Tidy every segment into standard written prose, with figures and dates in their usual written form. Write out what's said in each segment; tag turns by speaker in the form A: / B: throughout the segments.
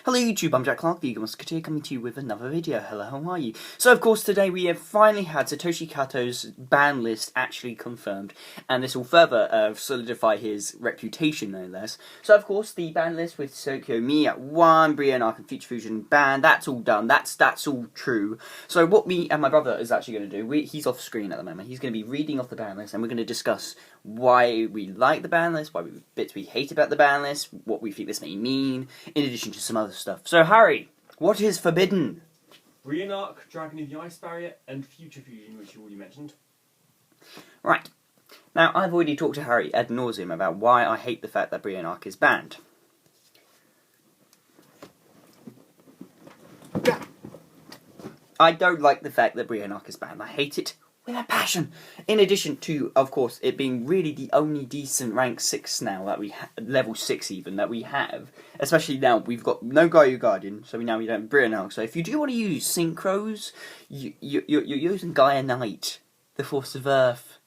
A: Hello YouTube, I'm Jack Clark, the Eagle Musketeer, coming to you with another video. Hello, how are you? So of course today we have finally had Satoshi Kato's ban list actually confirmed, and this will further solidify his reputation no less. So of course the ban list with Tsukuyomi at 1, Brionac and Future Fusion banned, that's all done, that's all true. So what me and my brother is actually going to do, he's off screen at the moment, he's going to be reading off the ban list and we're going to discuss why we like the ban list, bits we hate about the ban list, what we think this may mean, in addition to some other stuff. So Harry, what is forbidden?
B: Brionac, Dragon of the Ice Barrier, and Future Fusion, which you already mentioned.
A: Right. Now, I've already talked to Harry ad nauseum about why I hate the fact that Brionac is banned. I don't like the fact that Brionac is banned. I hate it with a passion. In addition to, of course, it being really the only decent rank 6 now that we level 6 even that we have. Especially now we've got no YGOBritain Guardian, so we don't have Brionac. So if you do want to use synchros, you're using Gaia Knight, the Force of Earth.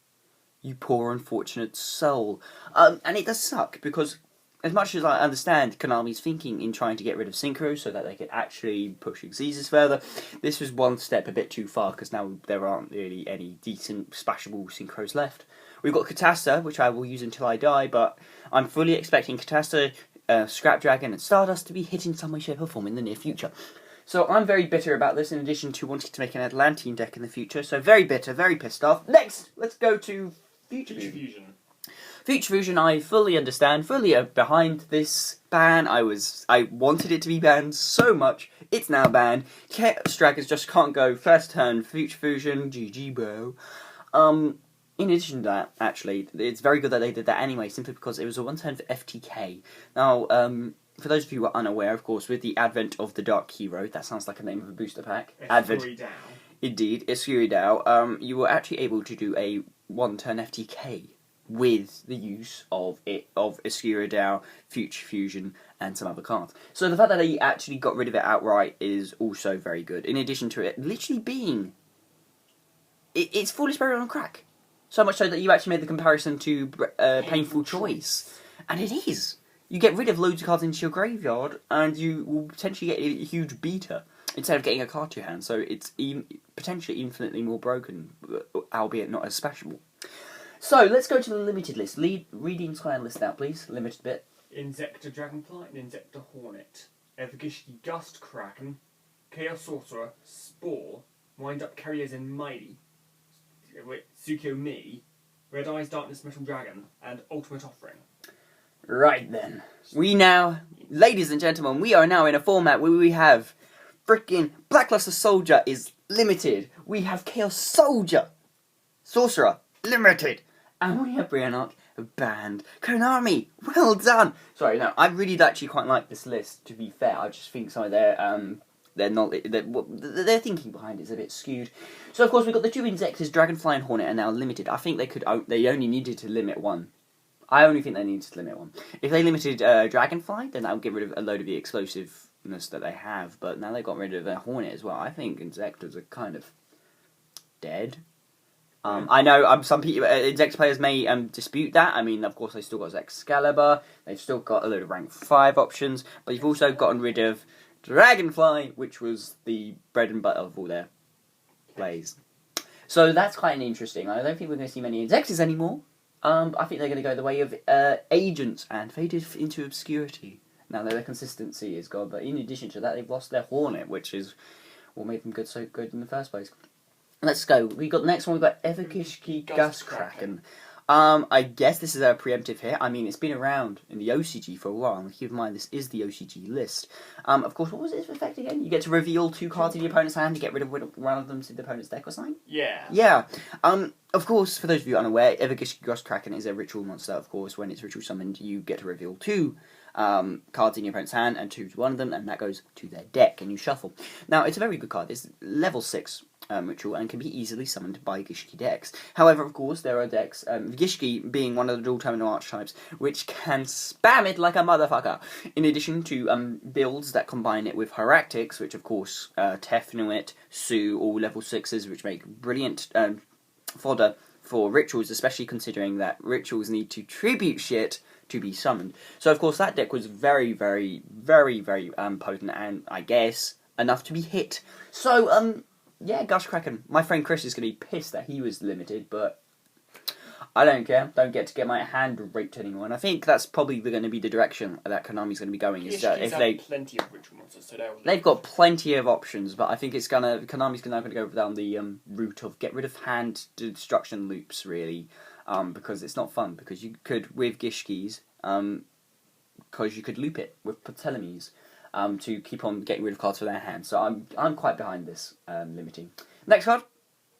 A: You poor unfortunate soul. And it does suck because, as much as I understand Konami's thinking in trying to get rid of synchros so that they could actually push Xyzs further, this was one step a bit too far because now there aren't really any decent splashable synchros left. We've got Catasta, which I will use until I die, but I'm fully expecting Catasta, Scrapdragon and Stardust to be hit in some way, shape or form in the near future. So I'm very bitter about this in addition to wanting to make an Atlantean deck in the future, so very bitter, very pissed off. Next, let's go to Future Fusion. Future Fusion, I fully understand, fully behind this ban. I wanted it to be banned so much. It's now banned. Chaos Dragons just can't go first turn Future Fusion. GG, bro. In addition to that, actually, it's very good that they did that anyway, simply because it was a 1 turn for FTK. Now, for those of you who are unaware, of course, with the advent of the Dark Hero, that sounds like a name of a booster pack. Advent. Indeed, Escuridao. You were actually able to do a 1 turn FTK with the use of Escuridao, Future Fusion, and some other cards. So the fact that they actually got rid of it outright is also very good. In addition to it literally being... It's Foolish Burial on crack. So much so that you actually made the comparison to Painful Choice. And it is. You get rid of loads of cards into your graveyard, and you will potentially get a huge beater instead of getting a card to your hand. So it's potentially infinitely more broken, albeit not as splashable. So, let's go to the limited list. Read the entire list out, please. Limited bit.
B: Inzektor Dragonfly and Inzektor Hornet. Evigishki Gustkraken. Chaos Sorcerer. Spore. Wind-Up Carrier Zenmaity. Tsukuyomi. Red Eyes Darkness Metal Dragon. And Ultimate Offering.
A: Right then. We now, ladies and gentlemen, we are now in a format where we have frickin' Blackluster Soldier is limited. We have Chaos Soldier. Sorcerer. Limited. And we have Brionac banned. Konami, well done. Sorry, no, I really actually quite like this list. To be fair, I just think some of their thinking behind it is a bit skewed. So of course we've got the two Inzektors, Dragonfly and Hornet, are now limited. I think they only needed to limit one. I only think they needed to limit one. If they limited Dragonfly, then that would get rid of a load of the explosiveness that they have. But now they've got rid of their Hornet as well. I think Inzektors are kind of dead. I know some people, Inzektor players may dispute that. I mean, of course, they've still got Excalibur, they've still got a load of rank 5 options, but you've also gotten rid of Dragonfly, which was the bread and butter of all their plays. So that's quite interesting. I don't think we're going to see many Inzektors anymore. I think they're going to go the way of Agents and faded into obscurity. Now that their consistency is gone, but in addition to that, they've lost their Hornet, which is what made them so good in the first place. Let's go. We got the next one. We've got Evigishki Gustkraken. I guess this is a preemptive hit. I mean, it's been around in the OCG for a while. Keep in mind, this is the OCG list. Of course, what was its effect again? You get to reveal 2 cards in your opponent's hand to get rid of one of them to the opponent's deck or something?
B: Yeah.
A: Yeah. Of course, for those of you unaware, Evigishki Gustkraken is a ritual monster. Of course, when it's ritual summoned, you get to reveal 2 cards in your opponent's hand and 2 to one of them, and that goes to their deck, and you shuffle. Now, it's a very good card. It's level 6. Ritual and can be easily summoned by Evigishki decks. However, of course, there are decks, Evigishki being one of the dual terminal archetypes, which can spam it like a motherfucker. In addition to builds that combine it with Hieratics, which of course Tefnuit, Sue, all level 6s, which make brilliant fodder for rituals, especially considering that rituals need to tribute shit to be summoned. So of course that deck was very, very, very, very potent, and I guess enough to be hit. So yeah, Gustkraken. My friend Chris is going to be pissed that he was limited, but I don't care. Don't get to get my hand raped anymore. And I think that's probably going to be the direction that Konami's going to be going. Is that if they
B: plenty of ritual monsters, so
A: they've got plenty of options, but I think it's Konami's now going to go down the route of get rid of hand destruction loops, really, because it's not fun. Because you could with Gishkis, because you could loop it with Ptelemies, to keep on getting rid of cards from their hand. So I'm quite behind this limiting. Next card.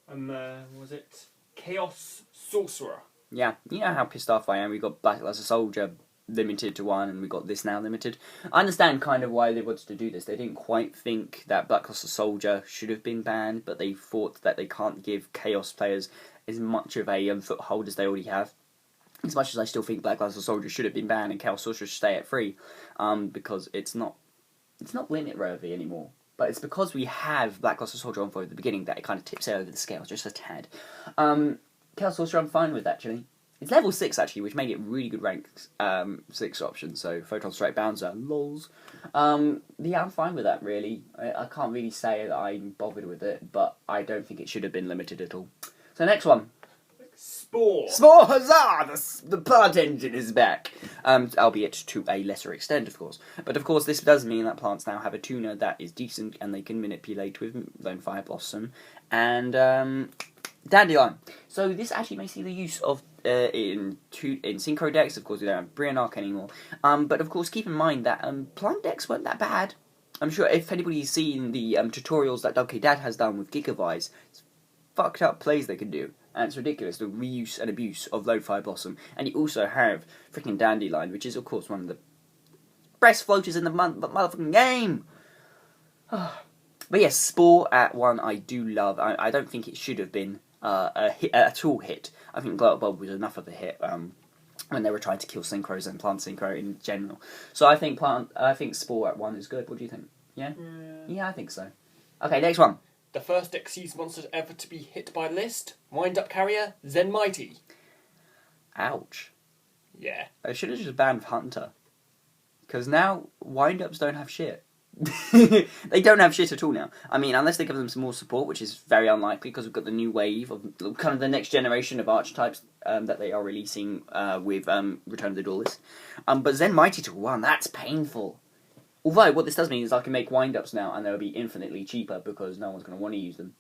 B: Was it Chaos Sorcerer?
A: Yeah, you know how pissed off I am. We got Black Soldier limited to 1, and we got this now limited. I understand kind of why they wanted to do this. They didn't quite think that Black Soldier should have been banned, but they thought that they can't give Chaos players as much of a foothold as they already have. As much as I still think Black Soldier should have been banned and Chaos Sorcerer should stay at 3, because it's not limit worthy anymore. But it's because we have Black Soldier on for at the beginning that it kind of tips it over the scale just a tad. Chaos Sorcerer I'm fine with, actually. It's level 6, actually, which made it really good rank 6 option, so Photon Strike Bouncer, lols. Yeah, I'm fine with that, really. I can't really say that I'm bothered with it, but I don't think it should have been limited at all. So next one.
B: Spore!
A: Spore, huzzah! The plant engine is back! Albeit to a lesser extent, of course. But of course, this does mean that plants now have a tuner that is decent, and they can manipulate with Lone Fire Blossom and Dandelion. So this actually may see the use of in Synchro decks. Of course, we don't have Brionac anymore. But of course, keep in mind that plant decks weren't that bad. I'm sure if anybody's seen the tutorials that WK Dad has done with Gigavise, it's fucked up plays they can do. And it's ridiculous, the reuse and abuse of Lone Fire Blossom. And you also have freaking Dandelion, which is, of course, one of the best floaters in the motherfucking game. But yes, Spore at 1 I do love. I don't think it should have been a hit, at all hit. I think Glow Bulb was enough of a hit when they were trying to kill Synchros and Plant Synchro in general. So I think Spore at 1 is good. What do you think? Yeah? Yeah, I think so. Okay, next one.
B: The first Xyz monster ever to be hit by list, wind-up carrier, Zenmaity.
A: Ouch.
B: Yeah.
A: I should have just banned Hunter. Because now, wind-ups don't have shit. They don't have shit at all now. I mean, unless they give them some more support, which is very unlikely, because we've got the new wave of kind of the next generation of archetypes that they are releasing with Return of the Duelist. But Zenmaity to 1, that's painful. Although, what this does mean is I can make wind-ups now, and they'll be infinitely cheaper, because no one's going to want to use them.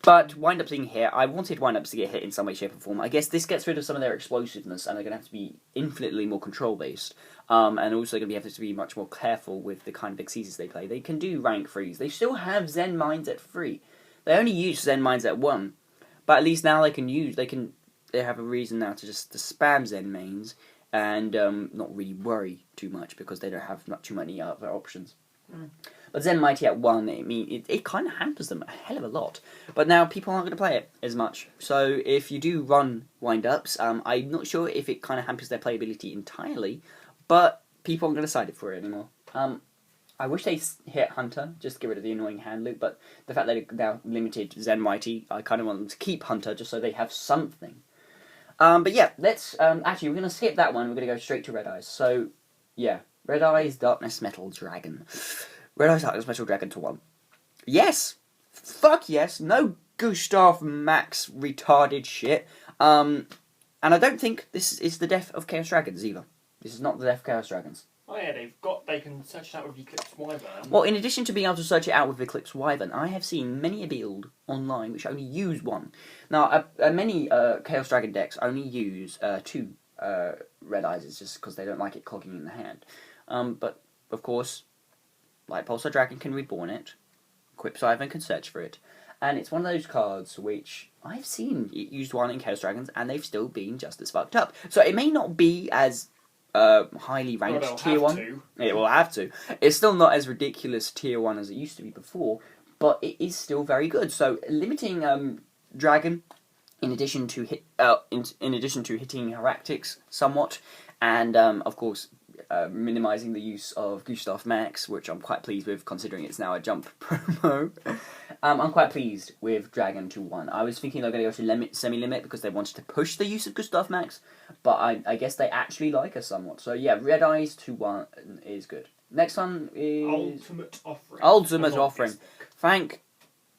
A: But wind-ups being hit, I wanted wind-ups to get hit in some way, shape, or form. I guess this gets rid of some of their explosiveness, and they're going to have to be infinitely more control-based. And also going to have to be much more careful with the kind of Xyzes they play. They can do rank 3s. They still have Zen Mines at 3. They only use Zen Mines at 1. But at least now they have a reason now to just spam Zen Mains, and not really worry too much, because they don't have not too many other options. But Zenmaity at 1, it kind of hampers them a hell of a lot. But now people aren't going to play it as much. So if you do run wind-ups, I'm not sure if it kind of hampers their playability entirely, but people aren't going to side it for it anymore. I wish they hit Hunter, just to get rid of the annoying hand loop, but the fact that they now limited Zenmaity, I kind of want them to keep Hunter, just so they have something. But yeah, let's, actually, we're going to skip that one, we're going to go straight to Red Eyes. So, yeah, Red Eyes Darkness Metal Dragon. Red Eyes Darkness Metal Dragon to 1. Yes! Fuck yes! No Gustav Max retarded shit. And I don't think this is the death of Chaos Dragons either. This is not the death of Chaos Dragons.
B: Oh yeah, they can search it out with Eclipse Wyvern.
A: Well, in addition to being able to search it out with Eclipse Wyvern, I have seen many a build online which only use 1. Now, many Chaos Dragon decks only use 2 Red Eyes, just because they don't like it clogging in the hand. But, of course, Light Pulsar Dragon can reborn it, Eclipse Wyvern can search for it, and it's one of those cards which I've seen used 1 in Chaos Dragons, and they've still been just as fucked up. So it may not be as highly ranked tier 1. It will have to. It's still not as ridiculous tier 1 as it used to be before, but it is still very good. So limiting Dragon, in addition to hitting Heractics somewhat, and of course minimizing the use of Gustav Max, which I'm quite pleased with considering it's now a jump promo, I'm quite pleased with Dragon to 1. I was thinking they were going to go to semi-limit because they wanted to push the use of Gustav Max, but I guess they actually like us somewhat. So yeah, Red Eyes to 1 is good. Next one is...
B: Ultimate Offering.
A: Ultimate Offering. Thank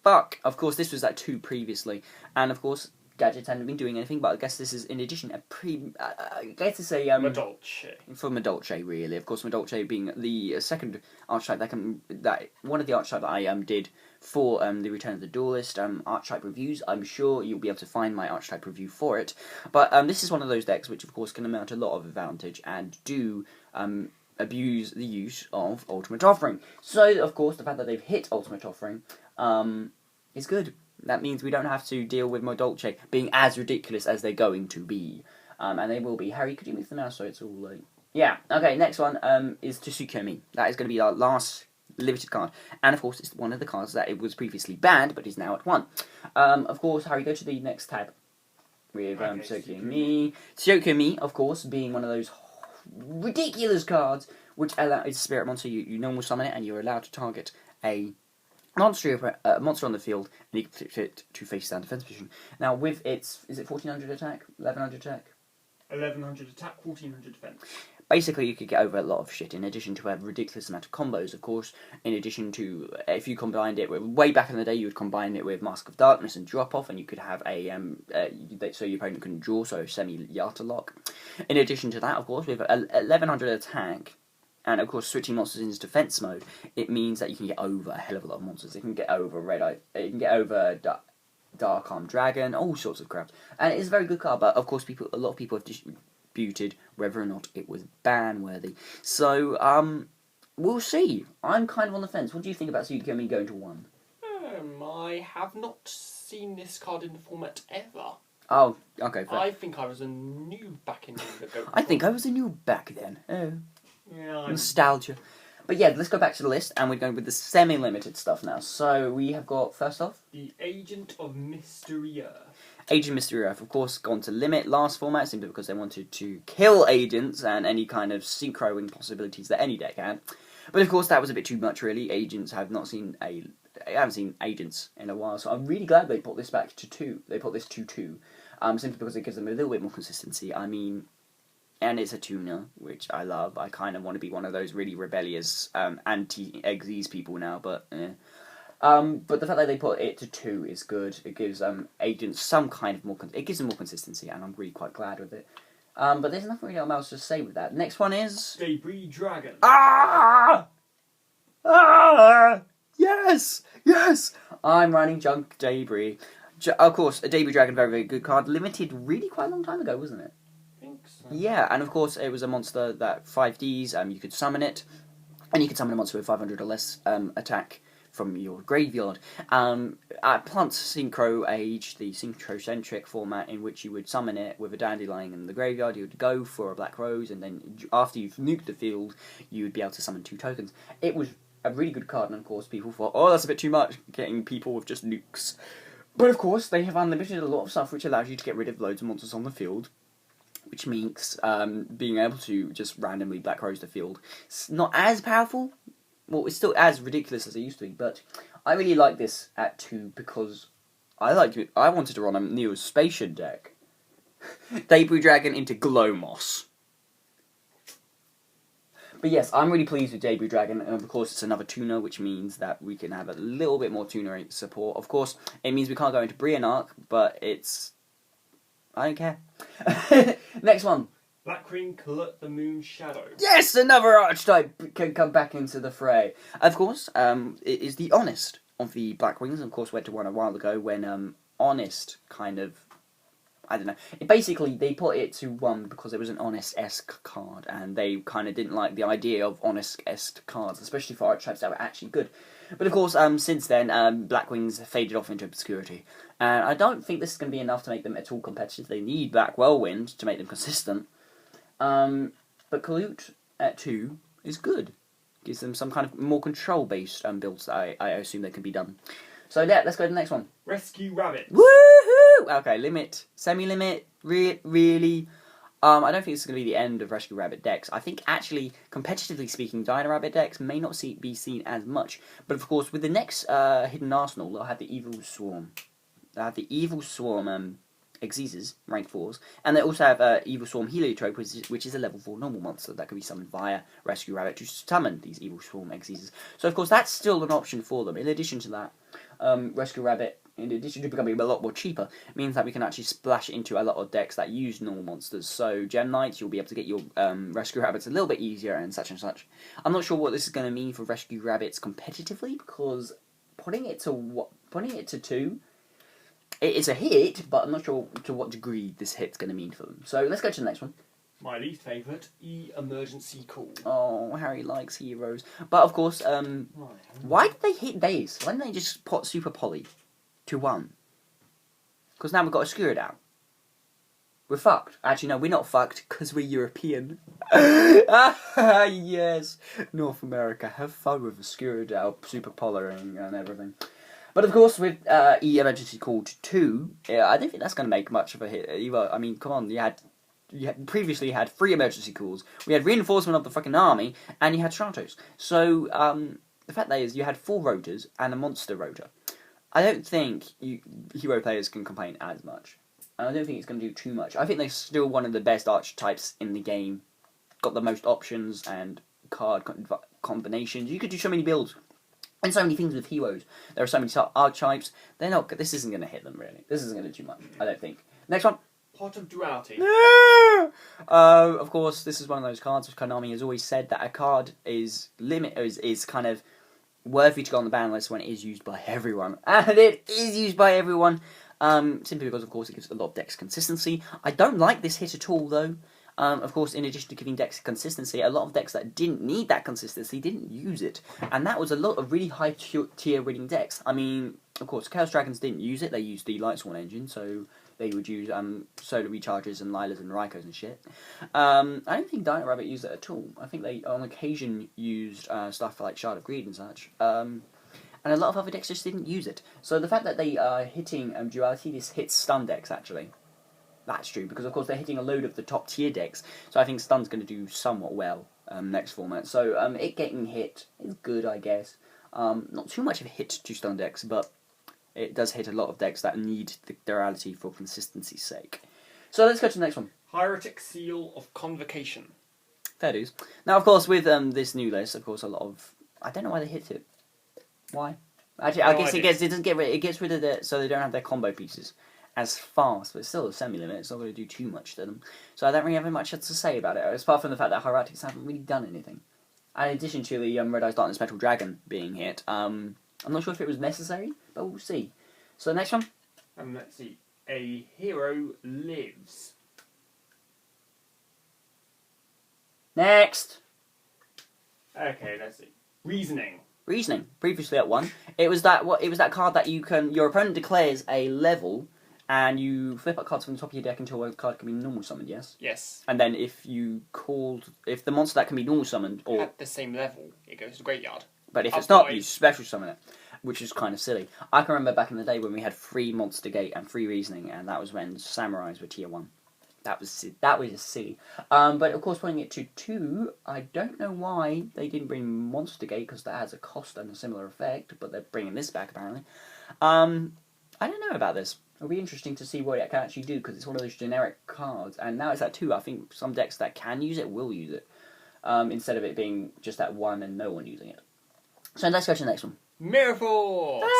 A: fuck. Of course, this was at 2 previously. And of course, gadgets hadn't been doing anything, but I guess this is in addition a I guess to say
B: Madolche.
A: For Madolche, really. Of course, Madolche being the second archetype that one of the archetype that I did for the Return of the Duelist archetype reviews. I'm sure you'll be able to find my archetype review for it. But this is one of those decks which, of course, can amount a lot of advantage and do abuse the use of Ultimate Offering. So, of course, the fact that they've hit Ultimate Offering is good. That means we don't have to deal with Madolche being as ridiculous as they're going to be. And they will be. Harry, could you move the mouse so it's all like... Yeah, okay, next one is Tsukuyomi. That is going to be our last limited card. And, of course, it's one of the cards that it was previously banned, but is now at 1. Of course, Harry, go to the next tab. With Tsukuyomi. Tsukuyomi, of course, being one of those ridiculous cards which allow it's a spirit monster. You normal summon it, and you're allowed to target a monster on the field, and you can flip it to face down defense position. Now, with its, is it 1400 attack, 1100 attack?
B: 1100 attack, 1400 defense.
A: Basically, you could get over a lot of shit, in addition to a ridiculous amount of combos, of course. In addition to, if you combined it with, way back in the day, you would combine it with Mask of Darkness and Drop Off, and you could have a, so your opponent couldn't draw, so semi-Yata lock. In addition to that, of course, with 1100 attack, and of course, switching monsters into defense mode, it means that you can get over a hell of a lot of monsters. It can get over Red Eye, it can get over Dark Arm Dragon, all sorts of crap. And it is a very good card, but of course, a lot of people have disputed whether or not it was ban worthy. So, we'll see. I'm kind of on the fence. What do you think about Tsukuyomi going to 1?
B: I have not seen this card in the format ever.
A: Oh, okay. Fair.
B: I think I was a noob back in the go.
A: I think I was a noob back then. Oh.
B: Yeah,
A: Nostalgia. But yeah, let's go back to the list, and we're going with the semi-limited stuff now. So we have got, first off,
B: the Agent of Mystery.
A: Agent Mystery Earth, of course, gone to limit last format, simply because they wanted to kill agents and any kind of synchroing possibilities that any deck had. But of course, that was a bit too much, really. Agents have not seen I haven't seen agents in a while, so I'm really glad they put this back to 2. They put this to 2, simply because it gives them a little bit more consistency. I mean, and it's a tuner, which I love. I kind of want to be one of those really rebellious anti-Xyz people now, but but the fact that they put it to 2 is good. It gives agents some kind of it gives them more consistency, and I'm really quite glad with it. But there's nothing really else to say with that. Next one is
B: Debris Dragon.
A: Yes! Yes! I'm running Junk Debris. Of course, a Debris Dragon, very, very good card. Limited really quite a long time ago, wasn't it?
B: I think so.
A: Yeah, and of course, it was a monster that 5Ds, you could summon it, and you could summon a monster with 500 or less attack from your graveyard. At Plant Synchro Age, the synchrocentric format in which you would summon it with a dandelion in the graveyard, you would go for a Black Rose, and then after you've nuked the field, you would be able to summon 2 tokens. It was a really good card, and of course people thought, oh, that's a bit too much, getting people with just nukes. But of course, they have unlimited a lot of stuff which allows you to get rid of loads of monsters on the field, which makes being able to just randomly Black Rose the field not as powerful. Well, it's still as ridiculous as it used to be, but I really like this at 2 because I wanted to run a Neo-Spatian deck. Debris Dragon into Glowmoss. But yes, I'm really pleased with Debris Dragon, and of course it's another tuner, which means that we can have a little bit more tuner support. Of course, it means we can't go into Brionac, but it's... I don't care. Next one.
B: Blackwing, Kalut, the Moon Shadow.
A: Yes, another archetype can come back into the fray. Of course, it is the Honest of the Blackwings. Of course, went to one a while ago when Honest kind of... I don't know. Basically, they put it to 1 because it was an Honest-esque card, and they kind of didn't like the idea of Honest-esque cards, especially for archetypes that were actually good. But of course, since then, Blackwings faded off into obscurity. And I don't think this is going to be enough to make them at all competitive. They need Black Whirlwind to make them consistent. But Kalut at 2 is good. Gives them some kind of more control-based builds that I assume they can be done. So yeah, let's go to the next one.
B: Rescue Rabbit.
A: Woohoo! Okay, limit, semi-limit, really. I don't think this is going to be the end of Rescue Rabbit decks. I think, actually, competitively speaking, Dino Rabbit decks may not be seen as much. But, of course, with the next Hidden Arsenal, they'll have the Evil Swarm. They'll have the Evil Swarm Exeses, rank 4s. And they also have Evil Swarm Heliotrope, which is a level 4 normal monster that can be summoned via Rescue Rabbit to summon these Evil Swarm Exeses. So, of course, that's still an option for them. In addition to that, Rescue Rabbit, in addition to becoming a lot more cheaper, means that we can actually splash it into a lot of decks that use normal monsters. So Gem Knights, you'll be able to get your Rescue Rabbits a little bit easier and such and such. I'm not sure what this is going to mean for Rescue Rabbits competitively, because putting it to 2, it is a hit, but I'm not sure to what degree this hit's going to mean for them. So let's go to the next one.
B: My least favourite, Emergency Call.
A: Oh, Harry likes heroes. But of course, why did they hit these? Why didn't they just put Super Poly to 1? Because now we've got a Scuridao. We're fucked. Actually, no, we're not fucked, because we're European. Yes! North America, have fun with the Scuridao, Super Polying and everything. But of course, with Emergency Call to 2, I don't think that's going to make much of a hit either. I mean, come on, you previously had 3 emergency calls. We had reinforcement of the fucking army, and you had Stratos. So, the fact that is, you had 4 rotors and a monster rotor. I don't think hero players can complain as much. And I don't think it's going to do too much. I think they're still one of the best archetypes in the game. Got the most options and card combinations. You could do so many builds. And so many things with heroes. There are so many archetypes. This isn't going to hit them, really. This isn't going to do too much, I don't think. Next one.
B: Pot of Duality.
A: Of course, this is one of those cards which Konami has always said that a card is kind of worthy to go on the ban list when it is used by everyone. And it is used by everyone. Simply because, of course, it gives a lot of decks consistency. I don't like this hit at all, though. Of course, in addition to giving decks consistency, a lot of decks that didn't need that consistency didn't use it. And that was a lot of really high tier winning decks. I mean, of course, Chaos Dragons didn't use it. They used the Lightsworn engine, so they would use Solar Recharges and Lilas and Raikos and shit. I don't think Dino Rabbit used it at all. I think they, on occasion, used stuff like Shard of Greed and such. And a lot of other decks just didn't use it. So the fact that they are hitting Duality, this hits stun decks, actually. That's true, because of course they're hitting a load of the top tier decks, so I think Stun's going to do somewhat well next format. So it getting hit is good, I guess. Not too much of a hit to Stun decks, but it does hit a lot of decks that need the Duality for consistency's sake. So let's go to the next one.
B: Hieratic Seal of Convocation.
A: Fair dues. Now, of course, with this new list, of course, a lot of... I don't know why they hit it. Why? Actually, I guess it gets rid of it so they don't have their combo pieces as fast, but it's still a semi-limit. It's not going to do too much to them. So I don't really have much to say about it, apart from the fact that Hieratics haven't really done anything. And in addition to the Red Eyes Darkness Metal Dragon being hit, I'm not sure if it was necessary, but we'll see. So the next one?
B: Let's see. A Hero Lives.
A: Next!
B: Okay, let's see. Reasoning.
A: Reasoning. Previously at 1, it was that card that your opponent declares a level, and you flip up cards from the top of your deck until a card can be normal summoned, yes?
B: Yes.
A: And then if the monster that can be normal summoned, or
B: at the same level, it goes to the graveyard.
A: But if it's not, you special summon it, which is kind of silly. I can remember back in the day when we had 3 Monster Gate and 3 Reasoning, and that was when Samurais were tier 1. That was just silly. But of course, putting it to 2, I don't know why they didn't bring Monster Gate, because that has a cost and a similar effect, but they're bringing this back apparently. I don't know about this. It'll be interesting to see what it can actually do, because it's one of those generic cards, and now it's at 2. I think some decks that can use it will use it, instead of it being just at 1 and no one using it. So let's go to the next one.
B: Mirror Force!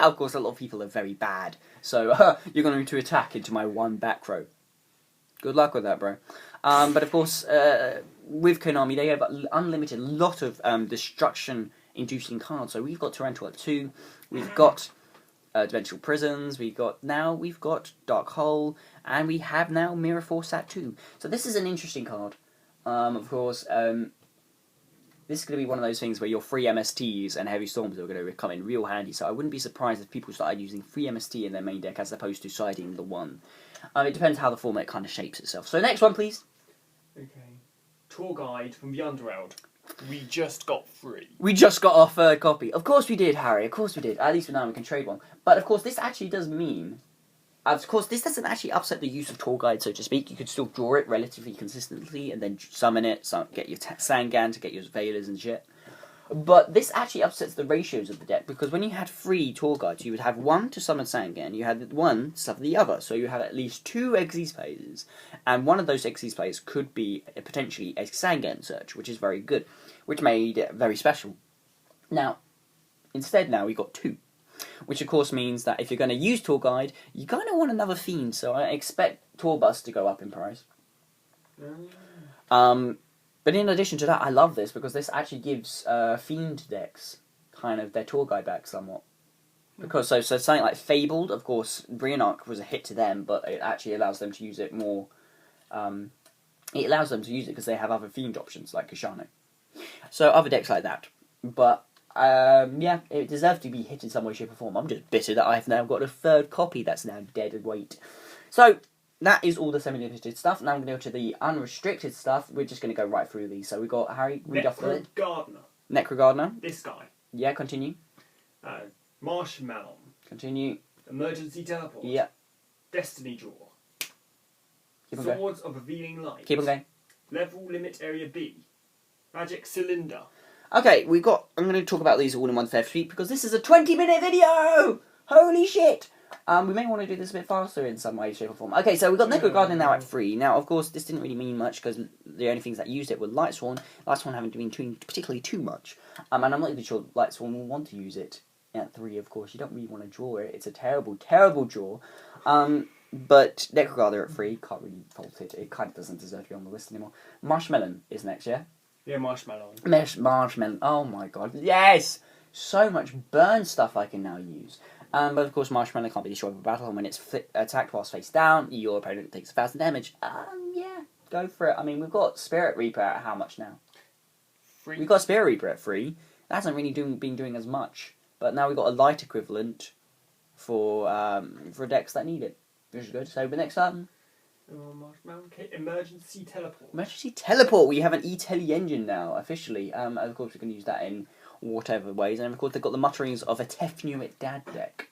A: Of course, a lot of people are very bad, so you're going to attack into my 1 back row. Good luck with that, bro. But of course, with Konami, they have unlimited lot of destruction-inducing cards. So we've got Tarantula at 2, we've got Dimensional Prisons, we've got Dark Hole, and we have now Mirror Force at 2. So this is an interesting card. Of course, this is going to be one of those things where your free MSTs and Heavy Storms are going to come in real handy. So I wouldn't be surprised if people started using free MST in their main deck as opposed to siding the 1. It depends how the format kind of shapes itself. So next one, please.
B: Okay. Tour Guide from the Underworld. We just got 3.
A: We just got our 3rd copy. Of course we did, Harry. Of course we did. At least now we can trade one. But of course, this actually does mean Of course, this doesn't actually upset the use of Tour Guide, so to speak. You could still draw it relatively consistently, and then summon it, get your Sangan to get your Veilers and shit. But this actually upsets the ratios of the deck, because when you had 3 Tour Guides, you would have 1 to summon Sangan, you had 1 to summon the other, so you had at least 2 Xyz phases, and one of those Xyz phases could be potentially a Sangan search, which is very good, which made it very special. Now, instead now we got 2, which of course means that if you're going to use Tour Guide, you're going to want another Fiend, so I expect Tour Bus to go up in price. But in addition to that, I love this because this actually gives Fiend decks kind of their Tour Guide back somewhat. Because so something like Fabled, of course, Brionac was a hit to them, but it actually allows them to use it more. It allows them to use it because they have other Fiend options like Kashano. So other decks like that. But yeah, it deserves to be hit in some way, shape, or form. I'm just bitter that I've now got a 3rd copy that's now dead and weight. So that is all the semi-limited stuff. Now I'm going to go to the unrestricted stuff. We're just going to go right through these. So we got Harry, read off the list.
B: Gardna.
A: Necro Gardna.
B: This guy.
A: Yeah, continue.
B: Marshmallon.
A: Continue.
B: Emergency Teleport.
A: Yeah.
B: Destiny Draw.
A: Keep on going.
B: Swords of Revealing Light.
A: Keep on going.
B: Level Limit Area B. Magic Cylinder.
A: Okay, I'm going to talk about these all in one fair sweep because this is a 20-minute video! Holy shit! We may want to do this a bit faster in some way, shape or form. Okay, so we've got Necro Gardna now at 3. Now, of course, this didn't really mean much because the only things that used it were Lightsworn. Lightsworn haven't been doing particularly too much. And I'm not even sure Lightsworn will want to use it at 3, of course. You don't really want to draw it. It's a terrible, terrible draw. But Necro Gardna at 3, can't really fault it. It kind of doesn't deserve to be on the list anymore. Marshmallon is next, yeah?
B: Yeah, Marshmallon.
A: Marshmallon. Oh my god. Yes! So much burn stuff I can now use. But of course, Marshmallon can't be destroyed by battle, and when it's attacked whilst face down, your opponent takes 1,000 damage. Yeah, go for it. I mean, we've got Spirit Reaper at how much now?
B: 3.
A: We've got Spirit Reaper at 3. That hasn't really been doing as much. But now we've got a light equivalent for decks that need it. Which is good. So the next one.
B: Marshmallon. Okay. Emergency Teleport.
A: Emergency Teleport. We have an E-Tele engine now, officially. Of course, we can use that in whatever ways. And of course, they've got the Mutterings of a Tefnuit Dad deck.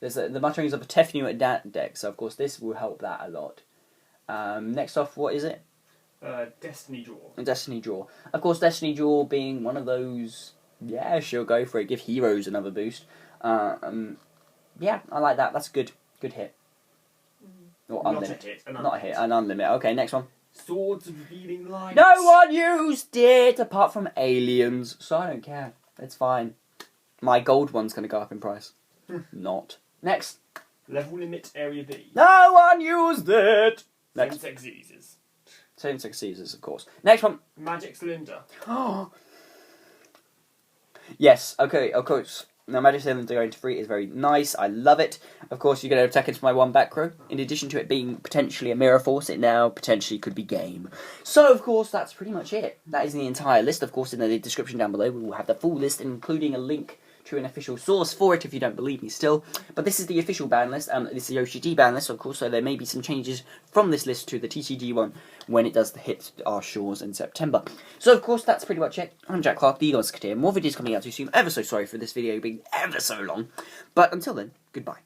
A: There's the Mutterings of a Tefnuit Dad deck. So, of course, this will help that a lot. Next off, what is it?
B: Destiny Draw.
A: Destiny Draw. Of course, Destiny Draw being one of those... Yeah, sure, go for it. Give heroes another boost. Yeah, I like that. That's a good hit. Or
B: Not
A: unlimit.
B: a hit.
A: Not a hit, an unlimit. Okay, next one.
B: Swords of Revealing Light.
A: No one used it apart from aliens, so I don't care. It's fine. My gold one's going to go up in price. Not. Next.
B: Level Limit Area B.
A: No one used it! Next.
B: Same-sex Caesars.
A: Same-sex Caesars, of course. Next one.
B: Magic Cylinder.
A: Yes, okay, of course. Now, Magic Cylinder going to 3 is very nice. I love it. Of course, you're going to attack into my 1 back row. In addition to it being potentially a Mirror Force, it now potentially could be game. So, of course, that's pretty much it. That is the entire list. Of course, in the description down below, we will have the full list, including a link to an official source for it if you don't believe me still. But this is the official ban list. This is the OCG ban list, of course, so there may be some changes from this list to the TCG one when it does hit our shores in September. So, of course, that's pretty much it. I'm Jack Clark, the Eagle Musketeer. More videos coming out too soon. Ever so sorry for this video being ever so long. But until then, goodbye.